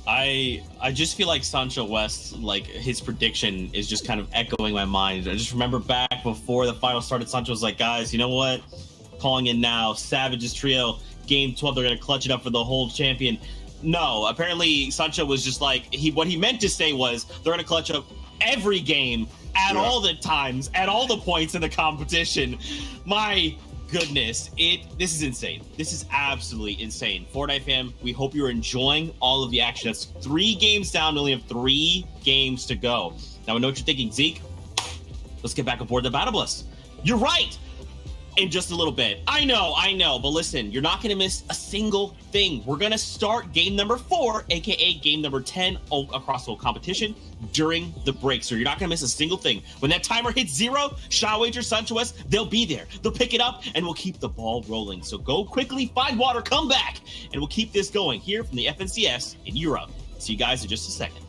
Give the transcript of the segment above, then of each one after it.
I just feel like Sancho West, like his prediction is just kind of echoing my mind. I just remember back before the final started, Sancho was like, guys, you know what? Calling in now, Savage's trio, game 12, they're gonna clutch it up for the whole champion. No, apparently Sancho was just like, what he meant to say was they're gonna clutch up every game at all the times, at all the points in the competition. My goodness, this is insane. This is absolutely insane. Fortnite fam, we hope you're enjoying all of the action. That's 3 games down. We only have 3 games to go. Now I know what you're thinking, Zeke. Let's get back aboard the battle bus. You're right. In just a little bit. I know, but listen, you're not going to miss a single thing. We're going to start game number 4, aka game number 10 across the whole competition during the break. So you're not going to miss a single thing. When that timer hits 0, Shaw Wager, Sancho West, they'll be there. They'll pick it up and we'll keep the ball rolling. So go quickly, find water, come back, and we'll keep this going here from the FNCS in Europe. See you guys in just a second.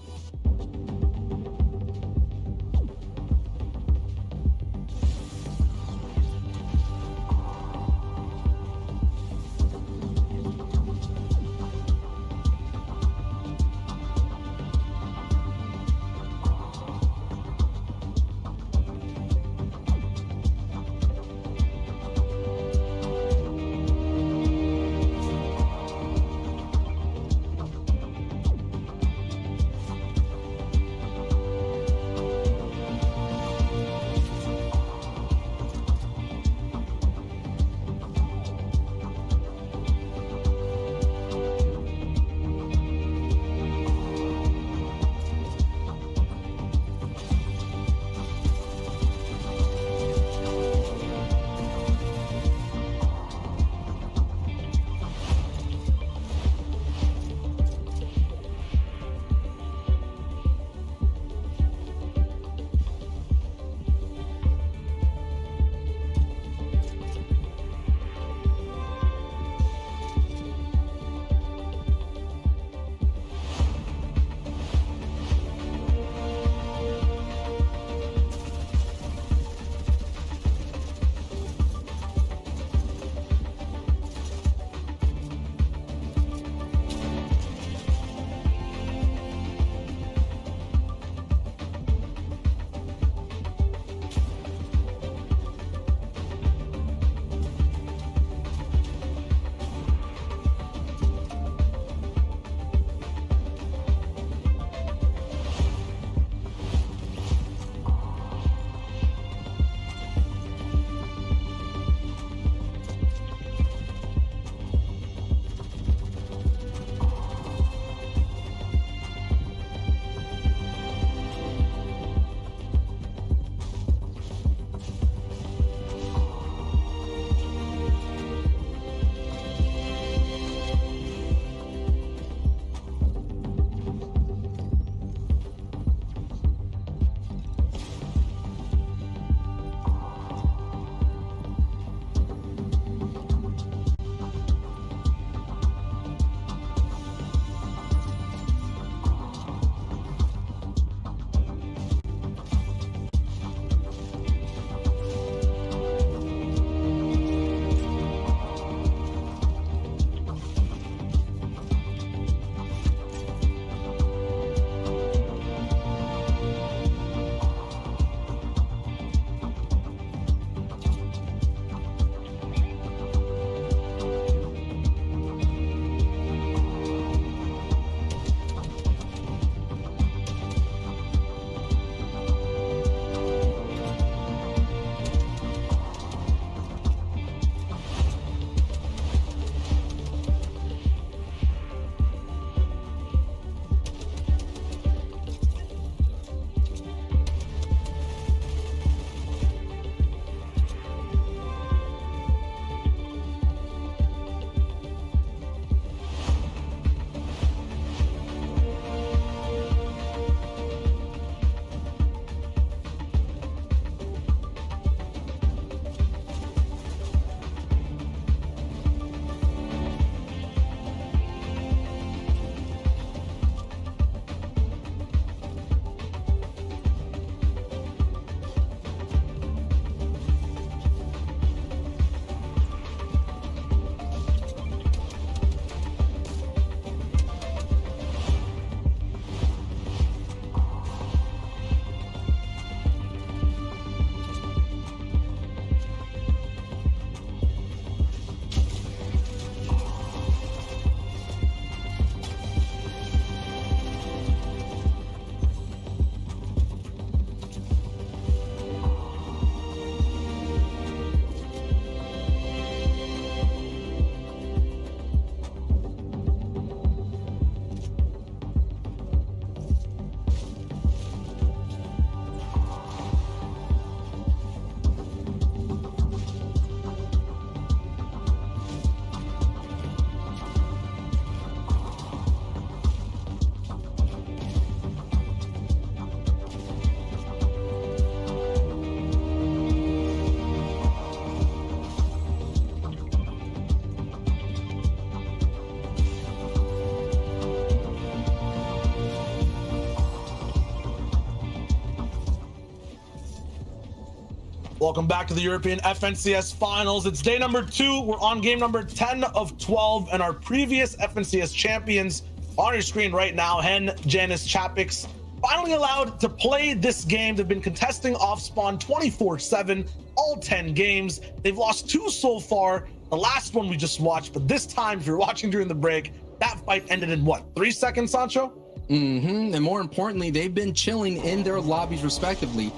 Welcome back to the European FNCS Finals. It's day number 2. We're on game number 10 of 12, and our previous FNCS champions on your screen right now, Hen, Janice, Chapix, finally allowed to play this game. They've been contesting off spawn 24/7, all 10 games. They've lost 2 so far. The last one we just watched, but this time, if you're watching during the break, that fight ended in what, 3 seconds, Sancho? And more importantly, they've been chilling in their lobbies respectively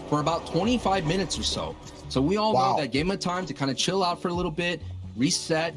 for about 25 minutes or so. So we all know that gave them time to kind of chill out for a little bit, reset.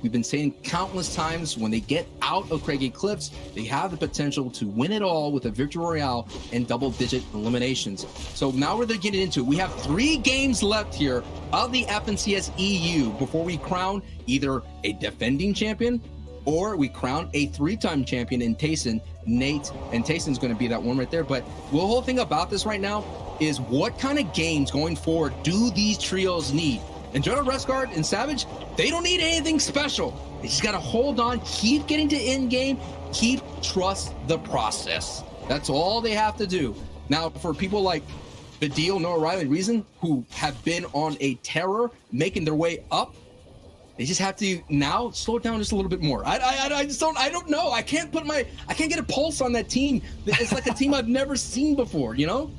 We've been saying countless times, when they get out of Craig Eclipse, they have the potential to win it all with a victory royale and double-digit eliminations. So now we're getting into it. We have 3 games left here of the FNCS EU before we crown either a defending champion or we crown a 3-time champion in Tayson, Nate, and Tayson's going to be that one right there. But the whole thing about this right now is, what kind of games going forward do these trios need? And Jonah Resgard and Savage, they don't need anything special. They just got to hold on, keep getting to end game, trust the process. That's all they have to do. Now, for people like Badil, Noah Riley, Reason, who have been on a terror, making their way up, they just have to now slow it down just a little bit more. I don't know. I can't get a pulse on that team. It's like a team I've never seen before, you know?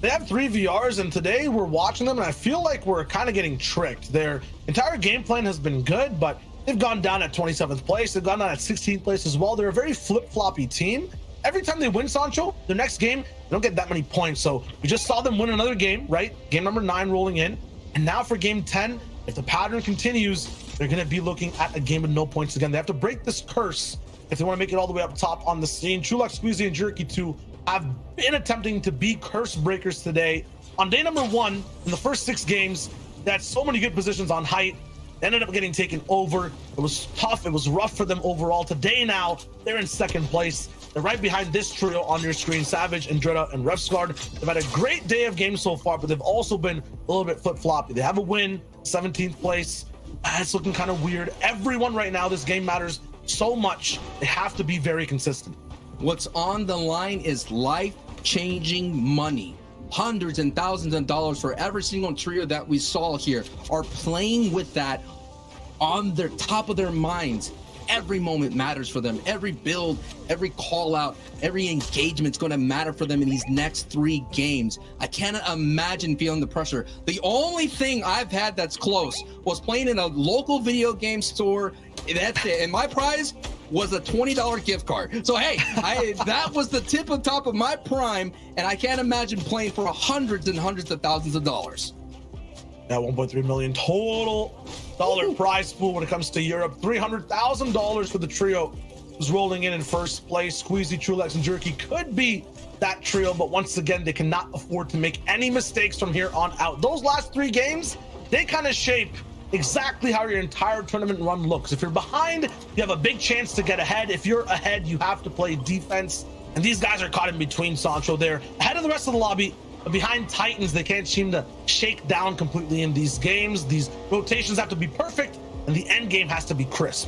They have 3 VRs, and today we're watching them, and I feel like we're kind of getting tricked. Their entire game plan has been good, but they've gone down at 27th place. They've gone down at 16th place as well. They're a very flip-floppy team. Every time they win, Sancho, their next game, they don't get that many points. So we just saw them win another game, right? Game number 9 rolling in. And now for game 10, if the pattern continues, they're going to be looking at a game with no points again. They have to break this curse if they want to make it all the way up top on the scene. Chulak, Squeezy, and Jerky 2 have been attempting to be curse breakers today. On day number 1, in the first 6 games, they had so many good positions on height. They ended up getting taken over. It was tough. It was rough for them overall. Today now, they're in 2nd place. They're right behind this trio on your screen, Savage, Andretta, and Refsguard. They've had a great day of games so far, but they've also been a little bit flip-floppy. They have a win, 17th place. It's looking kind of weird. Everyone right now, this game matters so much. They have to be very consistent. What's on the line is life-changing money. Hundreds and thousands of dollars for every single trio that we saw here are playing with that on their top of their minds. Every moment matters for them. Every build, every call out, every engagement is going to matter for them in these next 3 games. I cannot imagine feeling the pressure. The only thing I've had that's close was playing in a local video game store. That's it. And my prize was a $20 gift card. So hey, that was the top of my prime, and I can't imagine playing for hundreds and hundreds of thousands of dollars. That 1.3 million total dollar prize pool when it comes to Europe. $300,000 for the trio who's rolling in first place. Squeezy, Chulex, and Jerky could be that trio, but once again, they cannot afford to make any mistakes from here on out. Those last 3 games, they kind of shape exactly how your entire tournament run looks. If you're behind, you have a big chance to get ahead. If you're ahead, you have to play defense. And these guys are caught in between, Sancho. They're ahead of the rest of the lobby, but behind Titans, they can't seem to shake down completely in these games. These rotations have to be perfect, and the end game has to be crisp.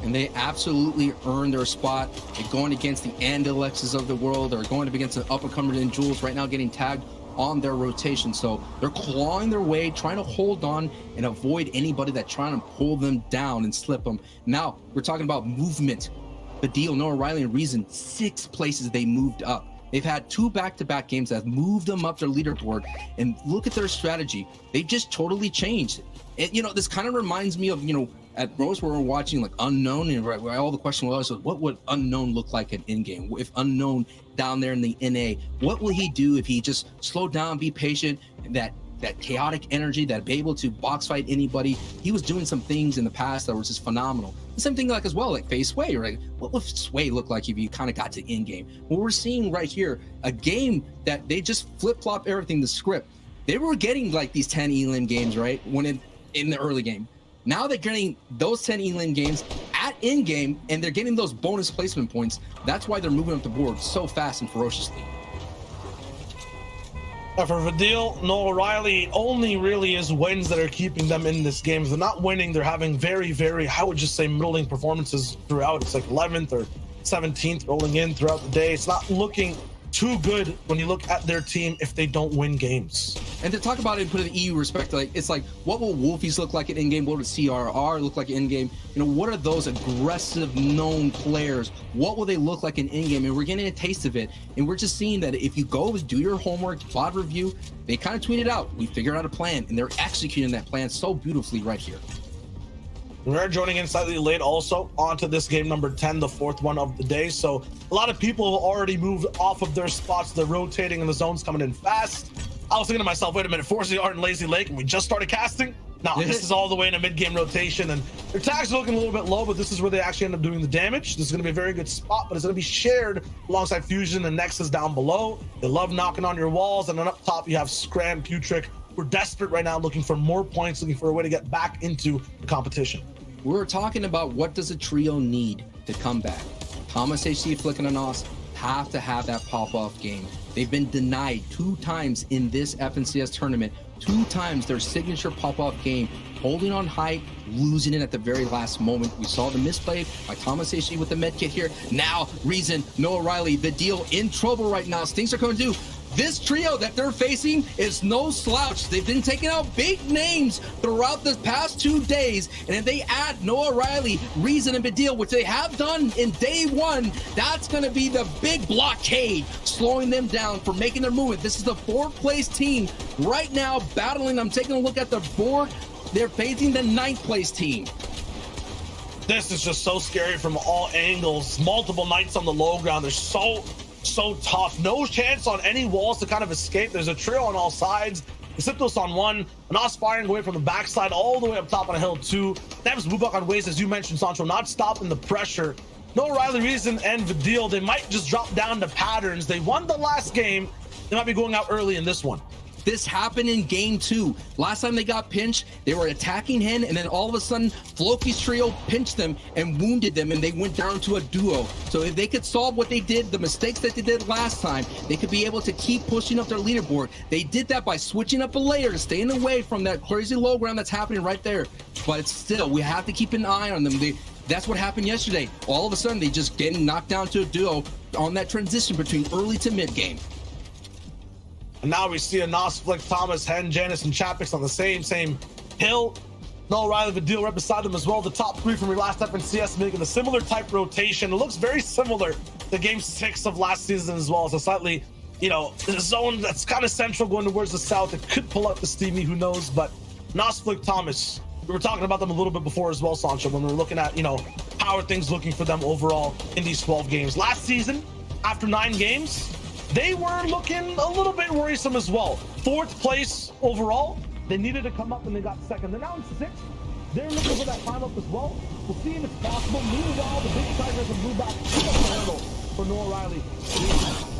And they absolutely earn their spot. They're going against the Andalexes of the world. They're going up against the up-and-comers in Jules right now, getting tagged on their rotation. So they're clawing their way, trying to hold on and avoid anybody that's trying to pull them down and slip them. Now we're talking about movement. Badil, Noah Riley, and Reason, 6 places they moved up. They've had 2 back-to-back games that have moved them up their leaderboard, and look at their strategy. They've just totally changed. And you know, this kind of reminds me of, you know, at Rose where we're watching like Unknown, and where all the question was what would Unknown look like in in-game? If Unknown down there in the NA, what will he do if he just slowed down, be patient, that chaotic energy, that be able to box fight anybody? He was doing some things in the past that were just phenomenal. The same thing like as well, like Face Sway, right? What would Sway look like if you kind of got to in-game? What we're seeing right here, a game that they just flip-flop everything, the script. They were getting like these 10 elim games, right? When in the early game. Now they're getting those 10 elim games at in-game, and they're getting those bonus placement points. That's why they're moving up the board so fast and ferociously. For Vadil, Noah Riley, only really is wins that are keeping them in this game. If they're not winning, they're having very, I would just say middling performances throughout. It's like 11th or 17th rolling in throughout the day. It's not looking too good when you look at their team if they don't win games. And to talk about it and put it in EU respect, like it's like, what will Wolfies look like in in-game? What would CRR look like in-game? You know, what are those aggressive known players? What will they look like in in-game? And we're getting a taste of it. And we're just seeing that if you go do your homework, plot review, they kind of tweeted out, we figured out a plan, and they're executing that plan so beautifully right here. We're joining in slightly late also onto this game number 10, the fourth one of the day. So a lot of people have already moved off of their spots. They're rotating and the zone's coming in fast. I was thinking to myself, wait a minute, Forza are in Lazy Lake and we just started casting? No, this is all the way in a mid-game rotation, and their tags are looking a little bit low, but this is where they actually end up doing the damage. This is going to be a very good spot, but it's going to be shared alongside Fusion and Nexus down below. They love knocking on your walls, and then up top you have Scram, Putrick. We're desperate right now, looking for more points, looking for a way to get back into the competition. We're talking about what does a trio need to come back. Thomas HC, Flick, and Anas have to have that pop-off game. They've been denied 2 times in this FNCS tournament. 2 times their signature pop-off game, holding on height, losing it at the very last moment. We saw the misplay by Thomas HC with the med kit here. Now, Reason, Noah Riley, the deal in trouble right now. Things are going to do. This trio that they're facing is no slouch. They've been taking out big names throughout the past 2 days. And if they add Noah Riley, Reason, and Badil, which they have done in day 1, that's going to be the big blockade, slowing them down for making their movement. This is the 4th place team right now battling. I'm taking a look at the board. They're facing the 9th place team. This is just so scary from all angles. Multiple knights on the low ground. They're so tough. No chance on any walls to kind of escape. There's a trio on all sides. Siptos on one, Anas firing away from the backside all the way up top on a hill 2. Neves Bubak on ways, as you mentioned, Sancho, not stopping the pressure. No Riley, Reason, and Vidil. They might just drop down to patterns. They won the last game. They might be going out early in this one. This happened in game 2. Last time they got pinched, they were attacking Hen, and then all of a sudden, Floki's trio pinched them and wounded them, and they went down to a duo. So if they could solve what they did, the mistakes that they did last time, they could be able to keep pushing up their leaderboard. They did that by switching up a layer, staying away from that crazy low ground that's happening right there. But it's still, we have to keep an eye on them. That's what happened yesterday. All of a sudden, they just getting knocked down to a duo on that transition between early to mid game. And now we see Anas, Flick, Thomas, Hen, Janice, and Chapix on the same hill. Noel Riley, Vidil right beside them as well. The top 3 from your last FNCS making a similar type rotation. It looks very similar to game 6 of last season as well. It's a slightly, the zone that's kind of central going towards the south. It could pull out the Steamy, who knows? But Anas, Flick, Thomas, we were talking about them a little bit before as well, Sancho, when we were looking at, how are things looking for them overall in these 12 games. Last season, after 9 games, they were looking a little bit worrisome as well. 4th place overall. They needed to come up and they got 2nd. They're now in 6th. They're looking for that climb up as well. We'll see if it's possible. Meanwhile, the big Tigers have moved back to the handle for Noah Riley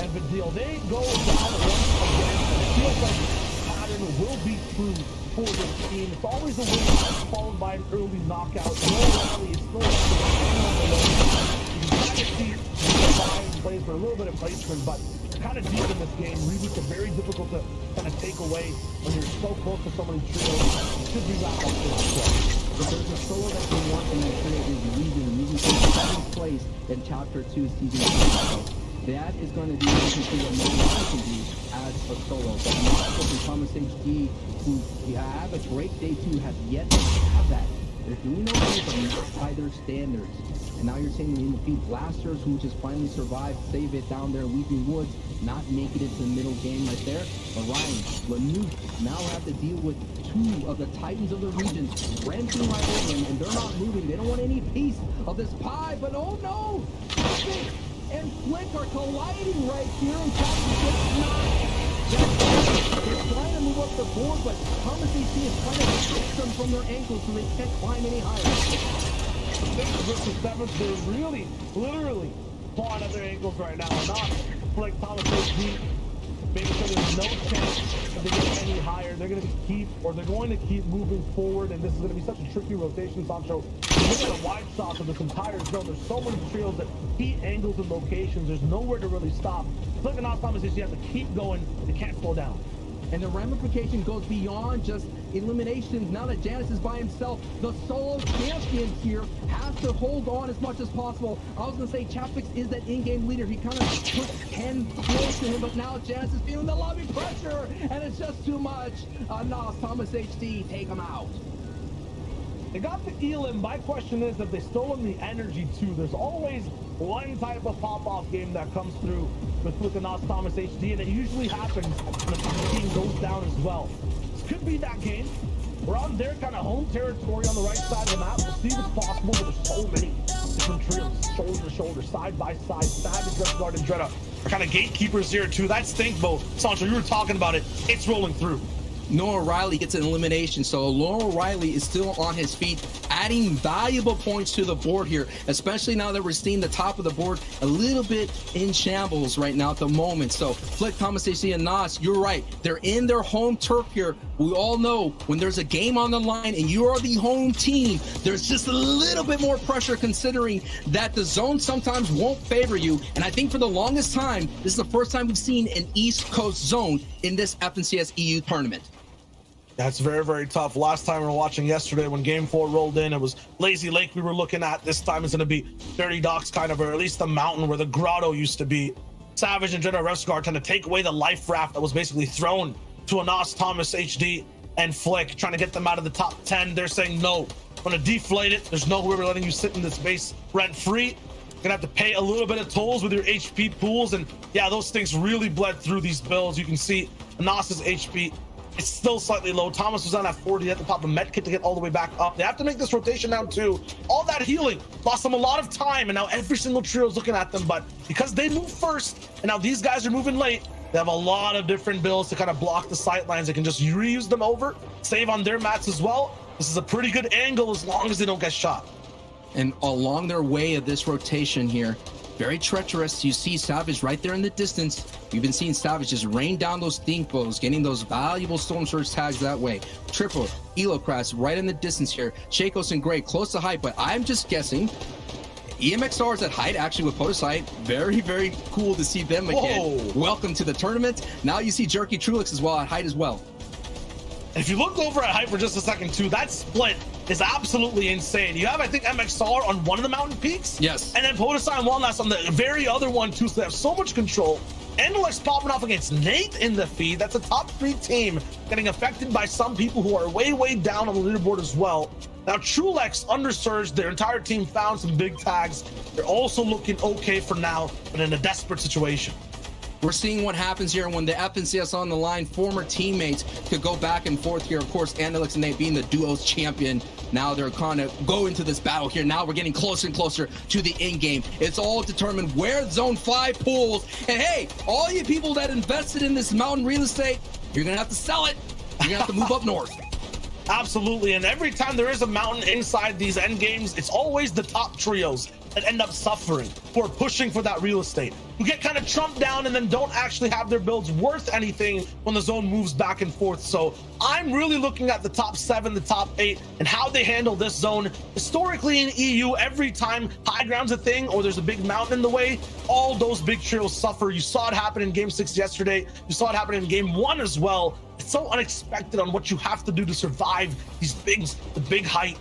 and Vidil. They go down once again. It feels like the pattern will be true for this team. It's always a win followed by an early knockout. Noah Riley is still on the low. You can kind of see the plays for a little bit of placement, but kind of deep in this game. Reboots are very difficult to kind of take away when you're so close to so many trios. It should be wrapped up for that. If there's a solo that you want in that trio is Reason. Reason takes 7th place in Chapter 2 Season 2. That is going to be essentially what Noah can do as a solo. But Marcus and Thomas HD, who have a great day 2, have yet to have that. They're doing okay, but not by their standards. And now you're saying in the feet Blasters, who just finally survived, save it down there in Weeping Woods, not making it to the middle game right there. But Ryan, Lanuk now have to deal with 2 of the Titans of the region ramping right over them, and they're not moving. They don't want any piece of this pie, but oh no! Flick and Flick are colliding right here, and Chapter 6 not. They're trying to move up the board, but Thomas AC is trying to fix them from their ankles so they can't climb any higher. 6th versus 7th, they're really, literally clawing at their ankles right now. Not like Thomas HD, making sure there's no chance that they get any higher. They're going to keep moving forward, and this is going to be such a tricky rotation, Sancho. Look at a wide shot of this entire zone. There's so many trios that heat angles and locations. There's nowhere to really stop. It's like an Thomas HD, you have to keep going. They can't slow down. And the ramification goes beyond just eliminations. Now that Janus is by himself, the solo champion here has to hold on as much as possible. I was going to say Chapix is that in-game leader. He kind of puts 10 close to him, but now Janus is feeling the lobby pressure, and it's just too much. Nas, Thomas HD, take him out. They got the Elim. My question is if they stolen the energy too. There's always one type of pop-off game that comes through with the Nas Thomas HD, and it usually happens when the team goes down as well. This could be that game. We're on their kind of home territory on the right side of the map. We'll see what's possible, but there's so many different trios, shoulder to shoulder, side by side. Savage, Restguard, and Dredda are kind of gatekeepers here too. That stink boat, Sancho, you were talking about it. It's rolling through. Noah Riley gets an elimination, so Noah Riley is still on his feet, adding valuable points to the board here, especially now that we're seeing the top of the board a little bit in shambles right now at the moment. So Flick, Thomas AC, and Nas, you're right. They're in their home turf here. We all know when there's a game on the line and you are the home team, there's just a little bit more pressure considering that the zone sometimes won't favor you. And I think for the longest time, this is the first time we've seen an East Coast zone in this FNCS EU tournament. That's very, very tough. Last time we were watching yesterday when game 4 rolled in, it was Lazy Lake we were looking at. This time it's going to be Dirty Docks kind of, or at least the mountain where the grotto used to be. Savage and Jenna Refsgar trying to take away the life raft that was basically thrown to Anas, Thomas, HD, and Flick, trying to get them out of the top 10. They're saying, no, I'm going to deflate it. There's no way we're letting you sit in this base rent-free. You're going to have to pay a little bit of tolls with your HP pools. And yeah, those things really bled through these builds. You can see Anas's HP, it's still slightly low. Thomas was on at 40. He had to pop a med kit to get all the way back up. They have to make this rotation now too. All that healing lost them a lot of time, and now every single trio is looking at them. But because they move first, and now these guys are moving late, they have a lot of different builds to kind of block the sightlines. They can just reuse them over, save on their mats as well. This is a pretty good angle as long as they don't get shot. And along their way of this rotation here, very treacherous. You see Savage right there in the distance. We've been seeing Savage just rain down those stink bows, getting those valuable Storm Surge tags that way. Triple, Elocrass right in the distance here. Shakos and Gray close to height, but I'm just guessing EMXR is at height actually with Podosite. Very, very cool to see them again. Whoa. Welcome to the tournament. Now you see Jerky Trulix as well at height as well. And if you look over at height for just a second too, that split is absolutely insane. You have, I think, MXR on one of the mountain peaks. Yes. And then Podosai and Walnuts on the very other one too, so they have so much control. Endelix popping off against Nate in the feed. That's a top 3 team getting affected by some people who are way, way down on the leaderboard as well. Now, Trulex undersurged. Their entire team found some big tags. They're also looking okay for now, but in a desperate situation. We're seeing what happens here when the FNCS on the line, former teammates could go back and forth here. Of course, Andelix and Nate being the duos champion. Now they're kind of go into this battle here. Now we're getting closer and closer to the end game. It's all determined where Zone 5 pulls. And hey, all you people that invested in this mountain real estate, you're going to have to sell it. You're going to have to move up north. Absolutely, and every time there is a mountain inside these end games, it's always the top trios that end up suffering, who are pushing for that real estate, who get kind of trumped down and then don't actually have their builds worth anything when the zone moves back and forth. So I'm really looking at the top 7, the top 8, and how they handle this zone. Historically in EU, every time high ground's a thing or there's a big mountain in the way, all those big trios suffer. You saw it happen in game 6 yesterday. You saw it happen in game 1 as well. It's so unexpected on what you have to do to survive these the big height.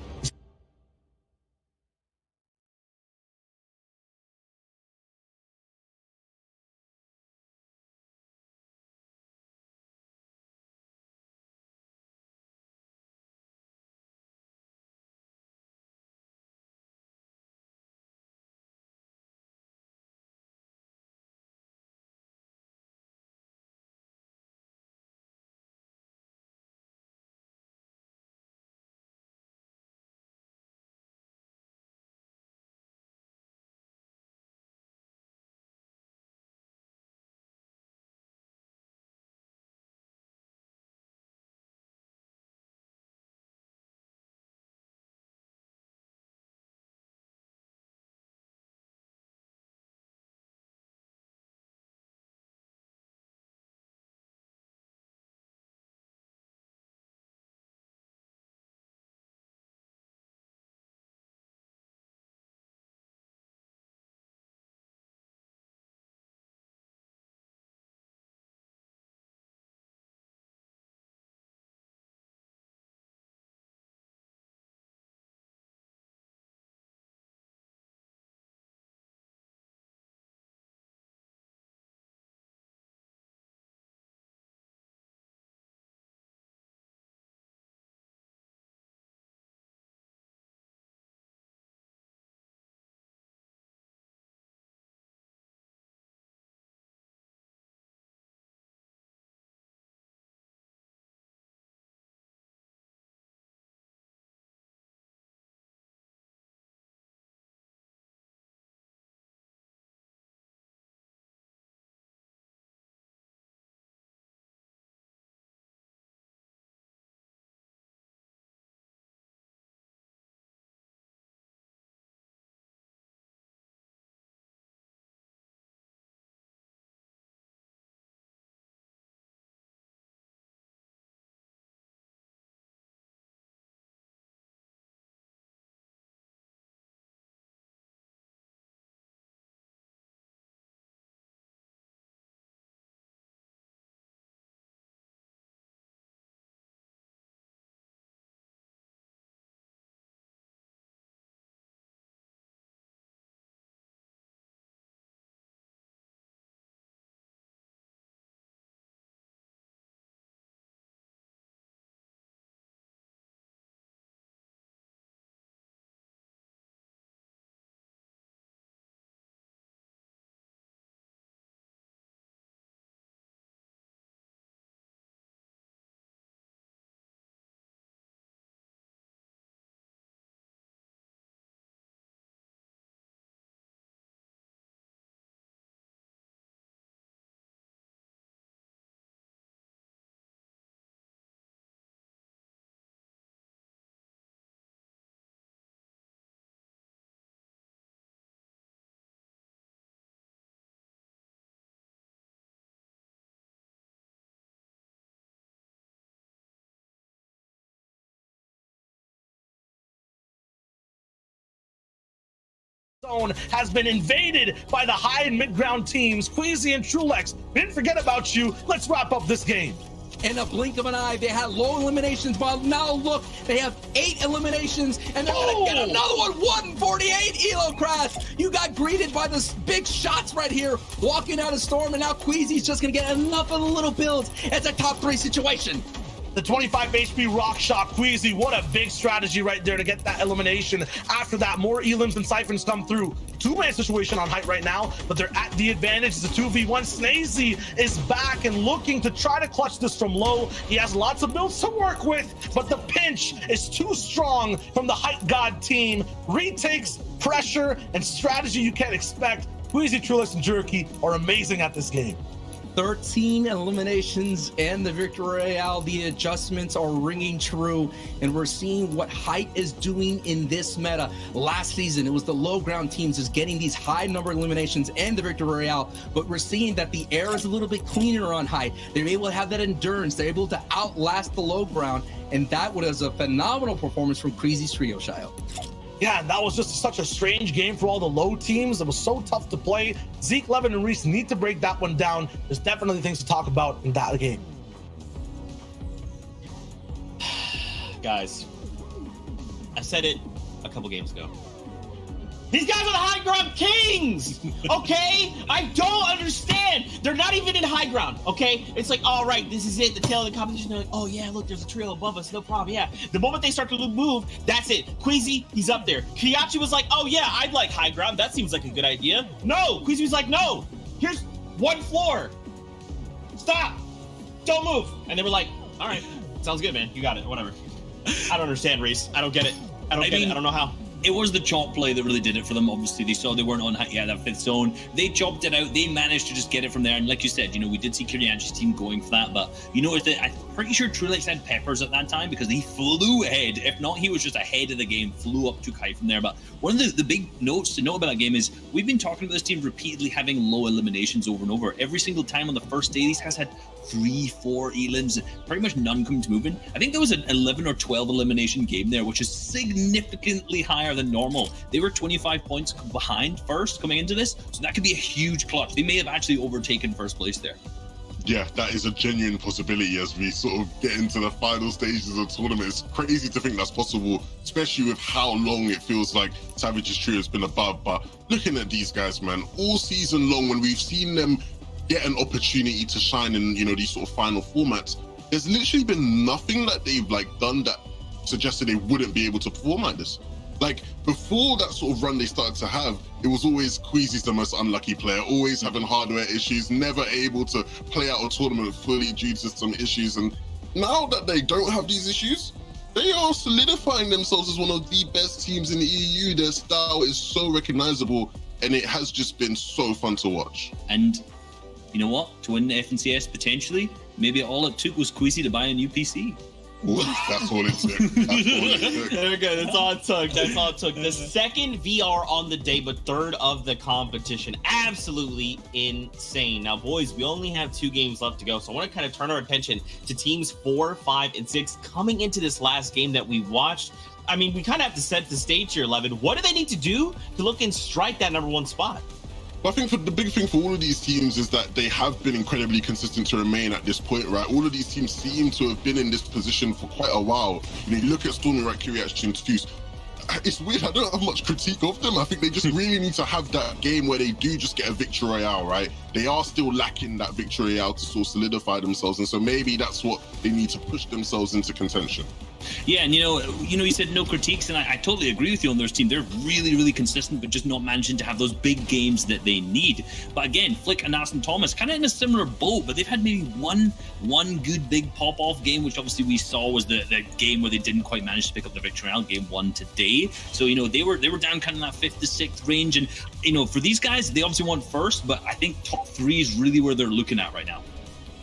zone has been invaded by the high and mid ground teams. Queasy and Trulex, we didn't forget about you. Let's wrap up this game. In a blink of an eye, they had low eliminations, but now look, they have 8 eliminations, and they're gonna get another one. 148 Elo Crash. You got greeted by this big shots right here, walking out of Storm, and now Queasy's just gonna get enough of the little builds. It's a top 3 situation. The 25 HP rock shot. Queasy, what a big strategy right there to get that elimination. After that, more elims and siphons come through. 2-man situation on height right now, but they're at the advantage. It's a 2v1. Snazy is back and looking to try to clutch this from low. He has lots of builds to work with, but the pinch is too strong from the height god team. Retakes, pressure, and strategy you can't expect. Queasy, Trulex, and Jerky are amazing at this game. 13 eliminations and the victory royale. The adjustments are ringing true, and we're seeing what height is doing in this meta. Last season, it was the low ground teams is getting these high number of eliminations and the victory royale, but we're seeing that the air is a little bit cleaner on height. They're able to have that endurance. They're able to outlast the low ground, and that was a phenomenal performance from Crazy's trio, Shio. Yeah, and that was just such a strange game for all the low teams. It was so tough to play. Zeke, Levin, and Reese need to break that one down. There's definitely things to talk about in that game. Guys, I said it a couple games ago. These guys are the high ground kings, okay? I don't understand. They're not even in high ground, okay? It's like, all right, this is it, the tail of the competition. They're like, oh yeah, look, there's a trail above us, no problem, yeah. The moment they start to move, that's it. Queasy, he's up there. Kiyachi was like, oh yeah, I'd like high ground. That seems like a good idea. No, Queasy was like, no, here's one floor. Stop, don't move. And they were like, all right, sounds good, man. You got it, whatever. I don't understand, Reese. I don't get it. I don't get it. I don't know how. It was the chop play that really did it for them. Obviously, they saw they weren't on that 5th zone. They chopped it out. They managed to just get it from there. And like you said, we did see Kirianchi's team going for that. But you noticed that I'm pretty sure Trulex had peppers at that time because he flew ahead. If not, he was just ahead of the game, flew up to Kai from there. But one of the big notes to know about that game is we've been talking about this team repeatedly having low eliminations over and over. Every single time on the first day, these guys had 3-4 elims, pretty much none coming to movement. I think there was an 11 or 12 elimination game there, which is significantly higher than normal. They were 25 points behind first coming into this, so that could be a huge clutch. They may have actually overtaken first place there. Yeah, that is a genuine possibility as we sort of get into the final stages of the tournament. It's crazy to think that's possible, especially with how long it feels like Savage's trio has been above. But looking at these guys, man, all season long, when we've seen them get an opportunity to shine in, these sort of final formats, there's literally been nothing that they've done that suggested they wouldn't be able to perform like this. Before that sort of run they started to have, it was always Queasy's the most unlucky player, always having hardware issues, never able to play out a tournament fully due to some issues. And now that they don't have these issues, they are solidifying themselves as one of the best teams in the EU. Their style is so recognizable, and it has just been so fun to watch. And you know what? To win the FNCS potentially, maybe all it took was Queasy to buy a new PC. That's all it took. That's all it took. There we go. That's all it took. That's all it took. The second VR on the day, but third of the competition. Absolutely insane. Now, boys, we only have 2 games left to go, so I want to kind of turn our attention to teams 4, 5, and 6 coming into this last game that we watched. I mean, we kind of have to set the stage here, Levin. What do they need to do to look and strike that #1 spot? I think the big thing for all of these teams is that they have been incredibly consistent to remain at this point, right? All of these teams seem to have been in this position for quite a while. You look at Stormy, right, Kiriachi, and Tfuse. It's weird, I don't have much critique of them. I think they just really need to have that game where they do just get a victory royale, right? They are still lacking that victory royale to sort of solidify themselves, and so maybe that's what they need to push themselves into contention. Yeah, and you said no critiques, and I totally agree with you on their team. They're really, really consistent, but just not managing to have those big games that they need. But again, Flick and Aston Thomas kind of in a similar boat, but they've had maybe one good big pop-off game, which obviously we saw was the game where they didn't quite manage to pick up the victory royale, game 1 today. So they were down kind of in that 5th to 6th range, and for these guys, they obviously want first, but I think top 3 is really where they're looking at right now.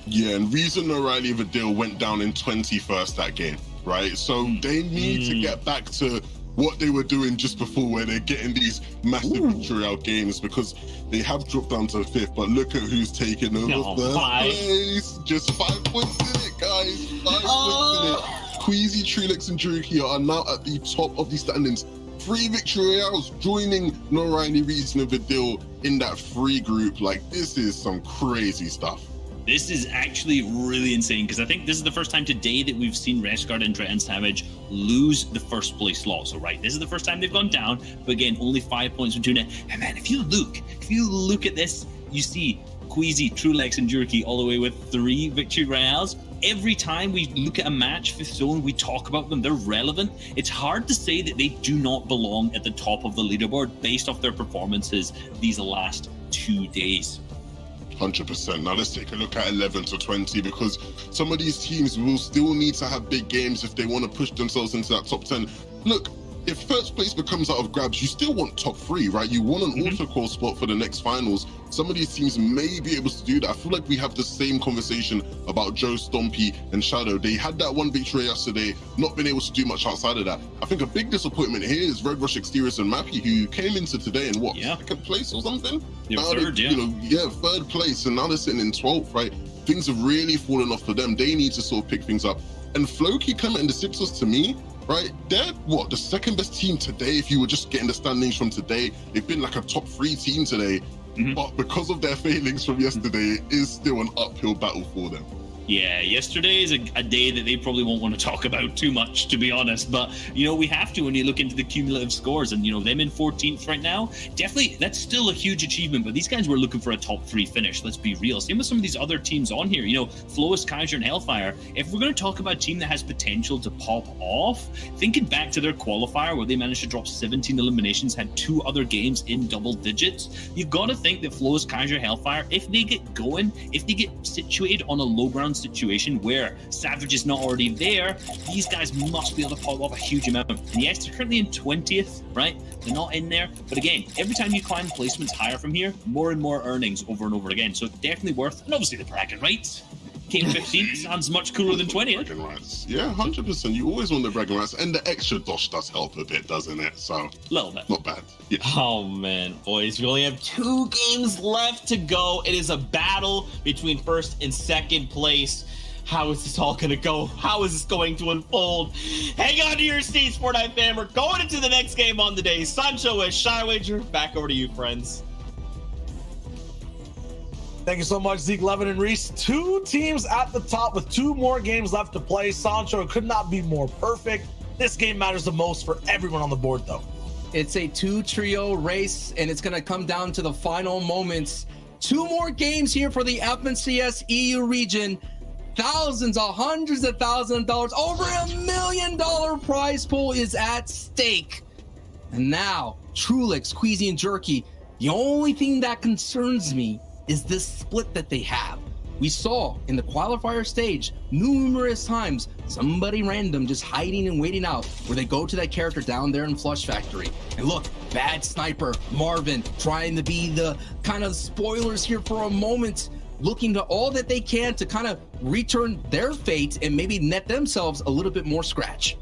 Yeah, and Reason O'Reilly Vidal went down in 21st that game, right? So they need to get back to what they were doing just before, where they're getting these massive victory royale games, because they have dropped down to 5th, but look at who's taken over first place. Just 5 points in it, guys. 5 points in it. Queasy, Trulex, and Druki are now at the top of the standings, 3 victory royales, joining Norani, Reason, and Vidil in that 3 group. Like, this is some crazy stuff. This is actually really insane, because I think this is the first time today that we've seen Resguard and Dret and Savage lose the first place slot. So, right, this is the first time they've gone down, but again, only 5 points from Tuna. And man, if you look at this, you see Queasy, Trulex, and Jerky all the way with 3 victory royales. Every time we look at a match, 5th Zone, we talk about them, they're relevant. It's hard to say that they do not belong at the top of the leaderboard based off their performances these last 2 days. 100%. Now let's take a look at 11 to 20, because some of these teams will still need to have big games if they want to push themselves into that top 10. Look, if first place becomes out of grabs, you still want top 3, right? You want an auto-call spot for the next finals. Some of these teams may be able to do that. I feel like we have the same conversation about Joe, Stompy, and Shadow. They had that 1 victory yesterday, not been able to do much outside of that. I think a big disappointment here is Red Rush, Exteriors, and Mappy, who came into today in what, 2nd place or something? They were now 3rd, they, 3rd place, and now they're sitting in 12th, right? Things have really fallen off for them. They need to sort of pick things up. And Floki, Clement, and the Sipsos, to me, right, they're what, the 2nd best team today. If you were just getting the standings from today, they've been like a top 3 team today. But because of their failings from yesterday, it is still an uphill battle for them. Yeah, yesterday is a day that they probably won't want to talk about too much, to be honest. But, you know, we have to when you look into the cumulative scores. And, you know, them in 14th right now, definitely, that's still a huge achievement. But these guys were looking for a top 3 finish, let's be real. Same with some of these other teams on here. You know, Flowis, Kaiser, and Hellfire. If we're going to talk about a team that has potential to pop off, thinking back to their qualifier where they managed to drop 17 eliminations, had 2 other games in double digits, you've got to think that Flowis, Kaiser, Hellfire, if they get going, if they get situated on a low ground situation where Savage is not already there, these guys must be able to pop off a huge amount. And yes, they're currently in 20th, right? They're not in there. But again, every time you climb placements higher from here, more and more earnings over and over again. So definitely worth, and obviously the bragging rights. Came 15th sounds much cooler than 20th. Bragging rights. Yeah, 100%. You always want the bragging rights. And the extra dosh does help a bit, doesn't it? So, a little bit. Not bad. Yeah. Oh man, boys, we only have 2 games left to go. It is a battle between 1st and 2nd place. How is this all gonna go? How is this going to unfold? Hang on to your seats, Fortnite fam. We're going into the next game on the day. Sancho with Shy Wager. Back over to you, friends. Thank you so much, Zeke, Levin, and Reese. 2 teams at the top with 2 more games left to play. Sancho could not be more perfect. This game matters the most for everyone on the board, though. It's a 2-trio race, and it's going to come down to the final moments. 2 more games here for the FNCS EU region. Thousands, hundreds of thousands of dollars, over $1 million prize pool is at stake. And now, Trulix, Queasy, and Jerky, the only thing that concerns me is this split that they have. We saw in the qualifier stage numerous times somebody random just hiding and waiting out, where they go to that character down there in Flush Factory. And look, bad sniper Marvin trying to be the kind of spoilers here for a moment, looking to all that they can to kind of return their fate and maybe net themselves a little bit more scratch.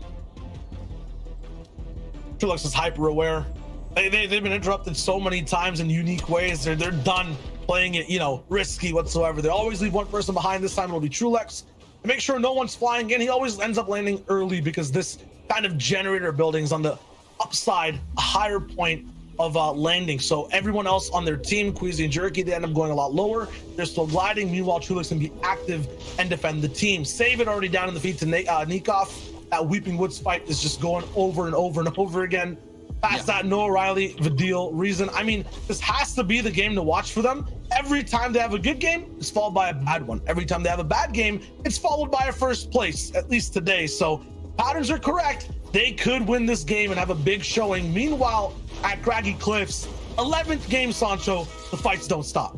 Trulix is hyper aware. They've been interrupted so many times in unique ways. They're done playing it, you know, risky whatsoever. They always leave one person behind. This time it'll be Trulex. To make sure no one's flying in, he always ends up landing early because this kind of generator building's on the upside, a higher point of landing. So everyone else on their team, Queasy and Jerky, they end up going a lot lower. They're still gliding. Meanwhile, Trulex can be active and defend the team. Save it already down in the feet to Nikov. That Weeping Woods fight is just going over and over and over again. Past that, Noah Riley, Vidil, Reason. I mean, this has to be the game to watch for them. Every time they have a good game, it's followed by a bad one. Every time they have a bad game, it's followed by a 1st place, at least today. So patterns are correct. They could win this game and have a big showing. Meanwhile, at Craggy Cliffs, 11th game, Sancho, the fights don't stop.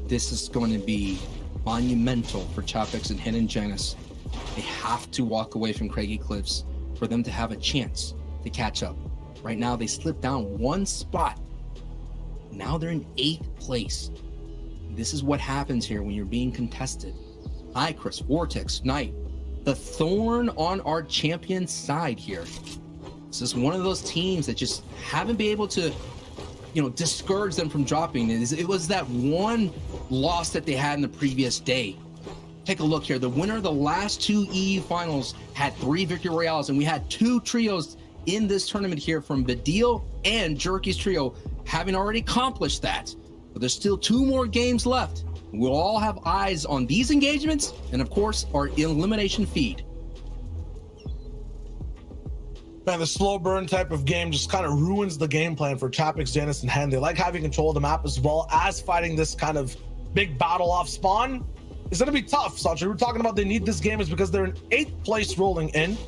This is going to be monumental for Chapix and Hidden Janus. They have to walk away from Craggy Cliffs for them to have a chance to catch up. Right now, they slipped down 1 spot. Now they're in 8th place. This is what happens here when you're being contested. Hi, Chris, Vortex, Knight. The thorn on our champion's side here. This is one of those teams that just haven't been able to, you know, discourage them from dropping. It was that one loss that they had in the previous day. Take a look here. The winner of the last 2 EU finals had 3 victory royales, and we had 2 trios in this tournament here from Badil and Jerky's trio, having already accomplished that. But there's still 2 more games left. We'll all have eyes on these engagements and, of course, our elimination feed. Man, the slow burn type of game just kind of ruins the game plan for Chapix, Janus, and Hen. They like having control of the map as well as fighting this kind of big battle off spawn. It's going to be tough, Sancho. We're talking about they need this game is because they're in 8th place rolling in,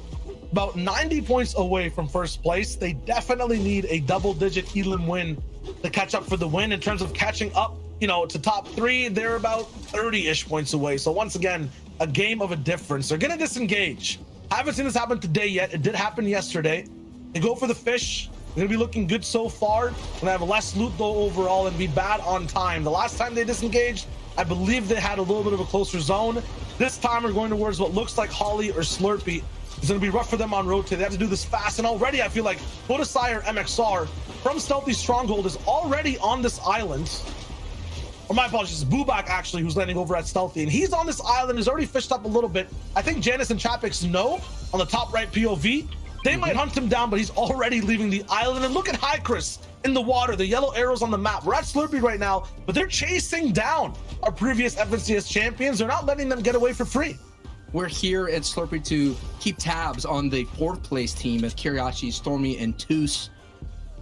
about 90 points away from first place. They definitely need a double-digit elim win to catch up for the win. In terms of catching up, you know, to top 3, they're about 30-ish points away. So once again, a game of a difference. They're going to disengage. Haven't seen this happen today yet. It did happen yesterday. They go for the fish. They're gonna be looking good so far. Gonna have less loot though overall and be bad on time. The last time they disengaged, I believe they had a little bit of a closer zone. This time we're going towards what looks like Holly or Slurpee. It's gonna be rough for them on rotate. They have to do this fast, and already I feel like Bodasire MXR from Stealthy Stronghold is already on this island. Or my apologies, Bubak actually, who's landing over at Stealthy, and he's on this island. He's already fished up a little bit. I think Janus and Chapix know on the top right POV. They might hunt him down, but he's already leaving the island. And look at Chris in the water, the yellow arrows on the map. We're at Slurpee right now, but they're chasing down our previous FNCS champions. They're not letting them get away for free. We're here at Slurpee to keep tabs on the 4th place team of Kiriachi, Stormy, and Toos,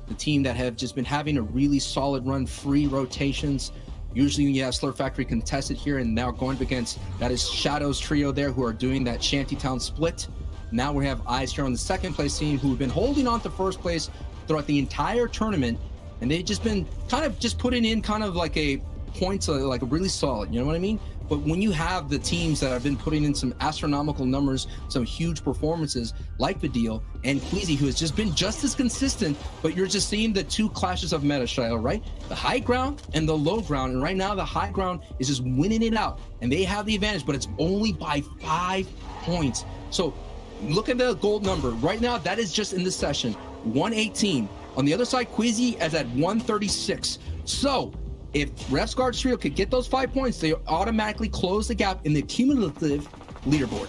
the team that have just been having a really solid run, free rotations. Usually you have Slurp Factory contested here, and now going up against that is Shadow's trio there, who are doing that Shantytown split. Now we have eyes here on the 2nd place team, who have been holding on to 1st place throughout the entire tournament, and they've just been kind of just putting in kind of like a points, like a really solid, you know what I mean? But when you have the teams that have been putting in some astronomical numbers, some huge performances like Badil and Queasy, who has just been just as consistent, but you're just seeing the 2 clashes of meta, Shiloh, right? The high ground and the low ground. And right now the high ground is just winning it out, and they have the advantage, but it's only by 5 points. So look at the gold number right now. That is just in this session, 118. On the other side, Queasy is at 136. So if Refsguard's trio could get those 5 points, they automatically close the gap in the cumulative leaderboard.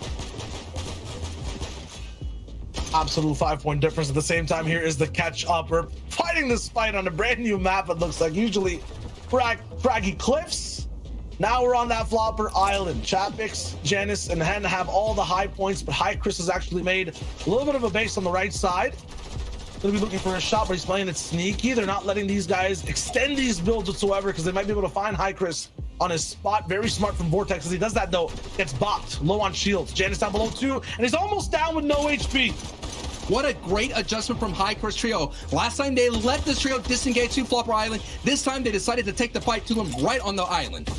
Absolute 5-point difference. At the same time, here is the catch up. We're fighting this fight on a brand new map. It looks like usually craggy cliffs. Now we're on that Flopper Island. Chapix, Janus, and Hen have all the high points, but Chris has actually made a little bit of a base on the right side. Gonna be looking for a shot, but he's playing it sneaky. They're not letting these guys extend these builds whatsoever because they might be able to find Chris on his spot. Very smart from Vortex. As he does that though, gets bopped, low on shields. Janus down below too, and he's almost down with no HP. What a great adjustment from Chris trio. Last time they let this trio disengage to Flopper Island. This time they decided to take the fight to them right on the island.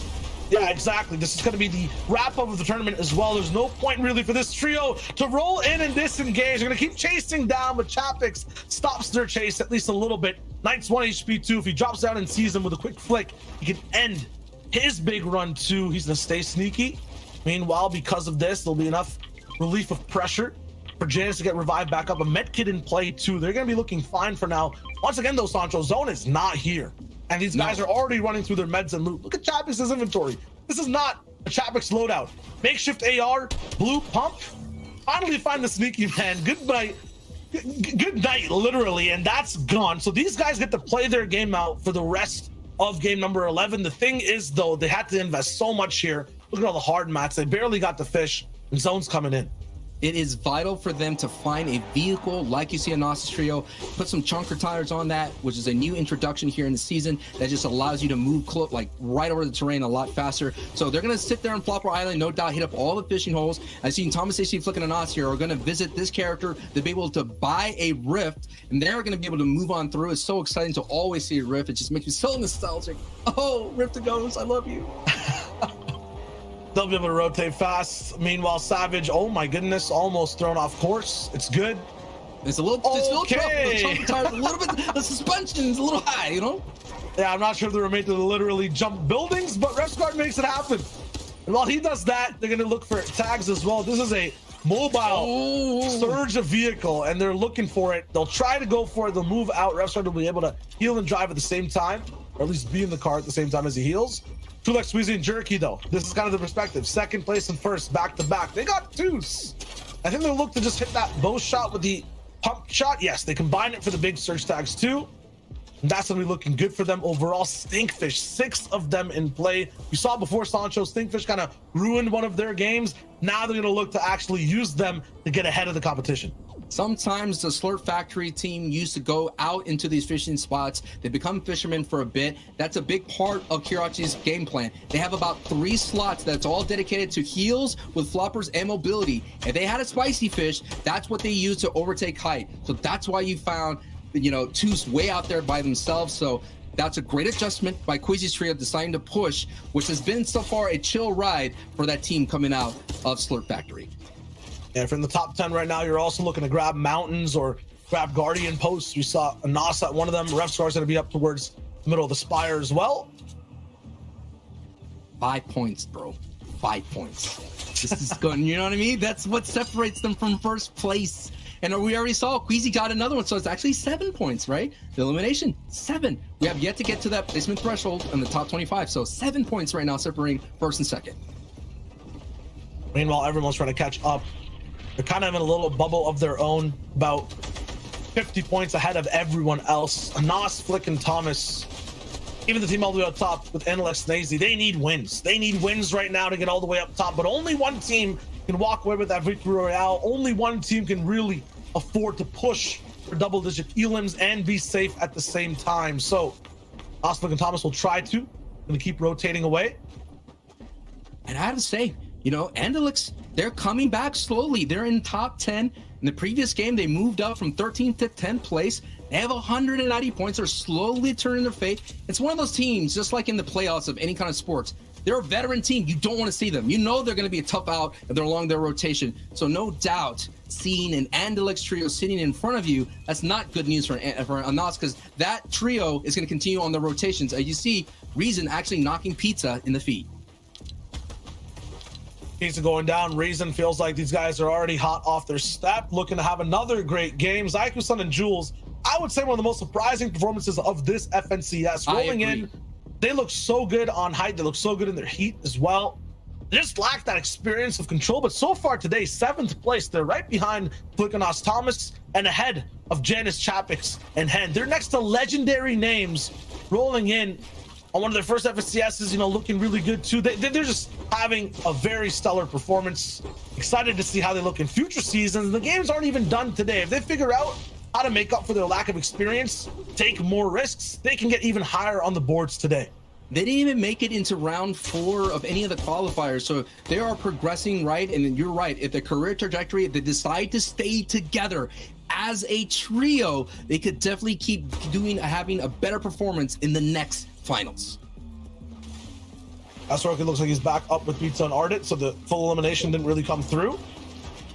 Yeah, exactly. This is going to be the wrap-up of the tournament as well. There's no point really for this trio to roll in and disengage. They're going to keep chasing down, but Chapix stops their chase at least a little bit. Knight's 1 HP too. If he drops down and sees him with a quick flick, he can end his big run too. He's going to stay sneaky. Meanwhile, because of this, there'll be enough relief of pressure for Janus to get revived back up. A medkit in play too. They're going to be looking fine for now. Once again, though, Sancho, zone is not here. And these guys are already running through their meds and loot. Look at Chapix's inventory. This is not a Chapix loadout. Makeshift AR, blue pump. Finally find the sneaky man. Good night. Good night, literally. And that's gone. So these guys get to play their game out for the rest of game number 11. The thing is, though, they had to invest so much here. Look at all the hard mats. They barely got the fish, and zone's coming in. It is vital for them to find a vehicle like you see on Gnosis Trio, put some chunker tires on that, which is a new introduction here in the season that just allows you to move like right over the terrain a lot faster. So they're going to sit there on Flopper Island, no doubt, hit up all the fishing holes. I've seen Thomas AC Flick and Gnosis here are going to visit this character to be able to buy a rift, and they're going to be able to move on through. It's so exciting to always see a rift. It just makes me so nostalgic. Oh, Rift to Ghost, I love you. They'll be able to rotate fast. Meanwhile, Savage, oh my goodness, almost thrown off course. It's good. It's a little tough. The tires, a little bit, the suspension is a little high, you know? Yeah, I'm not sure if they were made to literally jump buildings, but Refsguard makes it happen. And while he does that, they're going to look for tags as well. This is a mobile surge of vehicle, and they're looking for it. They'll try to go for it. They'll move out. Refsguard will be able to heal and drive at the same time, or at least be in the car at the same time as he heals. Tulek, Squeezy, and Jerky, though. This is kind of the perspective. Second place and first, back to back. They got twos. I think they'll look to just hit that bow shot with the pump shot, yes, they combine it for the big search tags too. And that's gonna be looking good for them overall. Stinkfish, 6 of them in play. You saw before Sancho, Stinkfish kind of ruined one of their games. Now they're gonna look to actually use them to get ahead of the competition. Sometimes the Slurp Factory team used to go out into these fishing spots. They become fishermen for a bit. That's a big part of Kirachi's game plan. They have about 3 slots that's all dedicated to heals with floppers and mobility. If they had a spicy fish, that's what they use to overtake height. So that's why you found, you know, 2's way out there by themselves. So that's a great adjustment by Quizzy's trio deciding to push, which has been so far a chill ride for that team coming out of Slurp Factory. And if you're in the top 10 right now, you're also looking to grab mountains or grab guardian posts. We saw a Nas at one of them. Refscar's going to be up towards the middle of the spire as well. 5 points, bro. 5 points. This is going, you know what I mean? That's what separates them from first place. And we already saw Queasy got another one, so it's actually 7 points, right? The elimination, 7. We have yet to get to that placement threshold in the top 25, so 7 points right now separating first and second. Meanwhile, everyone's trying to catch up. They're kind of in a little bubble of their own, about 50 points ahead of everyone else. Nas, Flick, and Thomas, even the team all the way up top with Enlex Nazy, they need wins. They need wins right now to get all the way up top, but only one team can walk away with that victory royale. Only one team can really afford to push for double-digit elims and be safe at the same time. So Nas, Flick, and Thomas will try to. Going to keep rotating away. And I have to say, you know, Andalix, they're coming back slowly. They're in top 10. In the previous game, they moved up from 13th to 10th place. They have 190 points. They're slowly turning their fate. It's one of those teams, just like in the playoffs of any kind of sports. They're a veteran team. You don't want to see them. You know they're going to be a tough out if they're along their rotation. So no doubt, seeing an Andalix trio sitting in front of you, that's not good news for Anas, because that trio is going to continue on their rotations. As you see, Reason actually knocking Pizza in the feet. Pizza going down. Reason feels like these guys are already hot off their step, looking to have another great game. Zyku-san and Jules, I would say one of the most surprising performances of this FNCS. Rolling in, they look so good on height. They look so good in their heat as well. They just lack that experience of control, but so far today, 7th place. They're right behind Flickanos Thomas and ahead of Janice Chapix and Hen. They're next to legendary names rolling in on one of their first FNCSs, you know, looking really good too. They're just having a very stellar performance. Excited to see how they look in future seasons. The games aren't even done today. If they figure out how to make up for their lack of experience, take more risks, they can get even higher on the boards today. They didn't even make it into round 4 of any of the qualifiers, so they are progressing right. And you're right, if the career trajectory, if they decide to stay together as a trio, they could definitely keep having a better performance in the next finals. Astroki looks like he's back up with Pizza and Ardit, so the full elimination didn't really come through.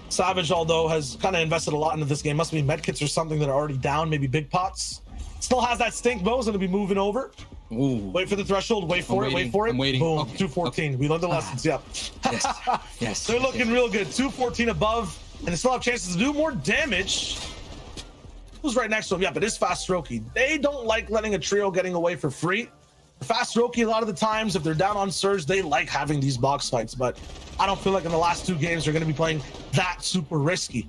Savage, although, has kind of invested a lot into this game. Must be medkits or something that are already down, maybe big pots. Still has that stink bow, is going to be moving over. Ooh. Wait for the threshold, wait for it. I'm waiting. Boom, Okay. 214. Okay. We learned the lessons, yep. Yes. They're looking real good. 214 above, and they still have chances to do more damage. Who's right next to him? Yeah, but it's Fast Strokey. They don't like letting a trio getting away for free. Fast Strokey, a lot of the times, if they're down on Surge, they like having these box fights, but I don't feel like in the last 2 games they're going to be playing that super risky.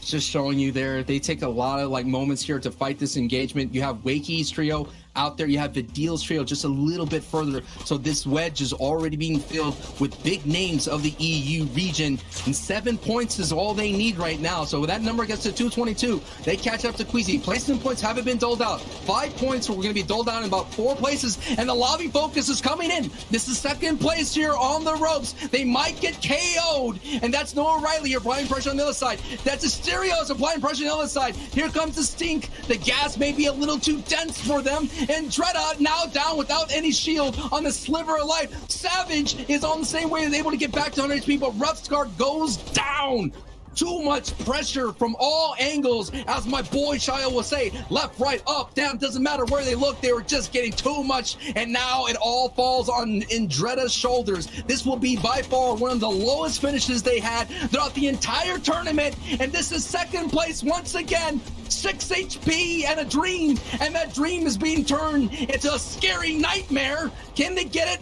Just showing you there, they take a lot of like moments here to fight this engagement. You have Wakey's trio out there, you have Vidil's trio just a little bit further, so this wedge is already being filled with big names of the EU region, and 7 points is all they need right now. So when that number gets to 222, they catch up to Queasy. Placement points haven't been doled out. 5 points we're going to be doled out in about 4 places, and the lobby focus is coming in. This is 2nd place here on the ropes. They might get KO'd, and that's Noah Riley applying pressure on the other side. That's Asterios applying pressure on the other side. Here comes the Stink. The gas may be a little too dense for them, and Dredda now down without any shield on the sliver of life. Savage is on the same way, is able to get back to 100 HP, but Roughscar goes down. Too much pressure from all angles, as my boy Shia will say, left, right, up, down, doesn't matter where they look, they were just getting too much, and now it all falls on Indreda's shoulders. This will be by far one of the lowest finishes they had throughout the entire tournament, and this is 2nd place once again. 6 HP and a dream, and that dream is being turned into a scary nightmare. Can they get it?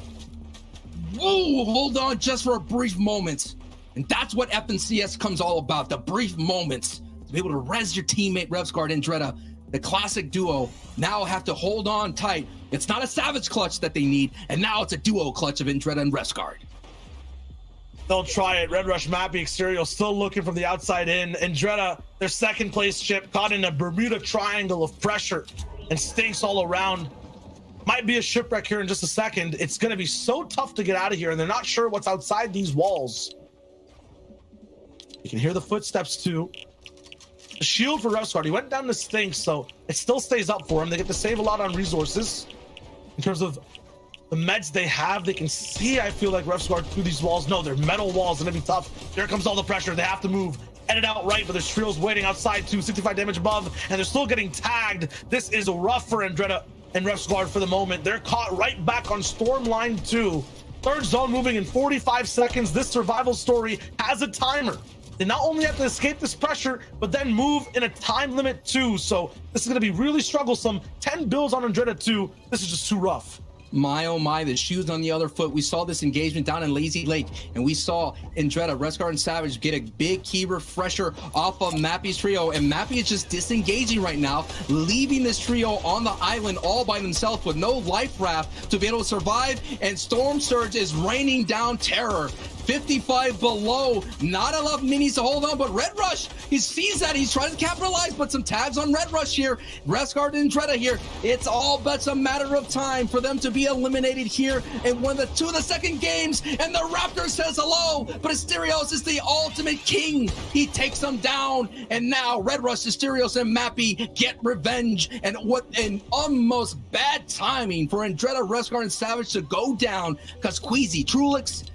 Whoa, hold on just for a brief moment. And that's what FNCS comes all about, the brief moments. be able to res your teammate Revsguard and Dreda. The classic duo now have to hold on tight. It's not a Savage clutch that they need, and now it's a duo clutch of Indreda and Revsguard. They'll try it. Red Rush Mappy Exterior still looking from the outside in. Indreda, their second place ship, caught in a Bermuda Triangle of pressure and stinks all around. Might be a shipwreck here in just a second. It's going to be so tough to get out of here, and they're not sure what's outside these walls. You can hear the footsteps too. The shield for Revsguard, he went down to Stink, so it still stays up for him. They get to save a lot on resources. In terms of the meds they have, they can see, I feel like, Revsguard through these walls. No, they're metal walls, and it'll be tough. There comes all the pressure. They have to move. Edit out right, but there's Trios waiting outside too. 65 damage above, and they're still getting tagged. This is rough for Indreda and Revsguard for the moment. They're caught right back on Storm Line 2. Third zone moving in 45 seconds. This survival story has a timer. They not only have to escape this pressure, but then move in a time limit too. So this is going to be really strugglesome. 10 bills on Indreda too. This is just too rough. My oh my, the shoes on the other foot. We saw this engagement down in Lazy Lake, and we saw Indreda, Revsguard, and Savage get a big key refresher off of Mappy's trio, and Mappy is just disengaging right now, leaving this trio on the island all by themselves with no life raft to be able to survive, and Storm Surge is raining down terror. 55 below, not enough minis to hold on, but Red Rush, he sees that, he's trying to capitalize, but some tags on Red Rush here, Revsguard and Dreda here. It's all but a matter of time for them to be eliminated here in one of the second games, and the Raptor says hello, but Asterios is the ultimate king. He takes them down, and now Red Rush, Asterios, and Mappy get revenge, and what an almost bad timing for Indreda, Revsguard, and Savage to go down, because Queasy, Trulix,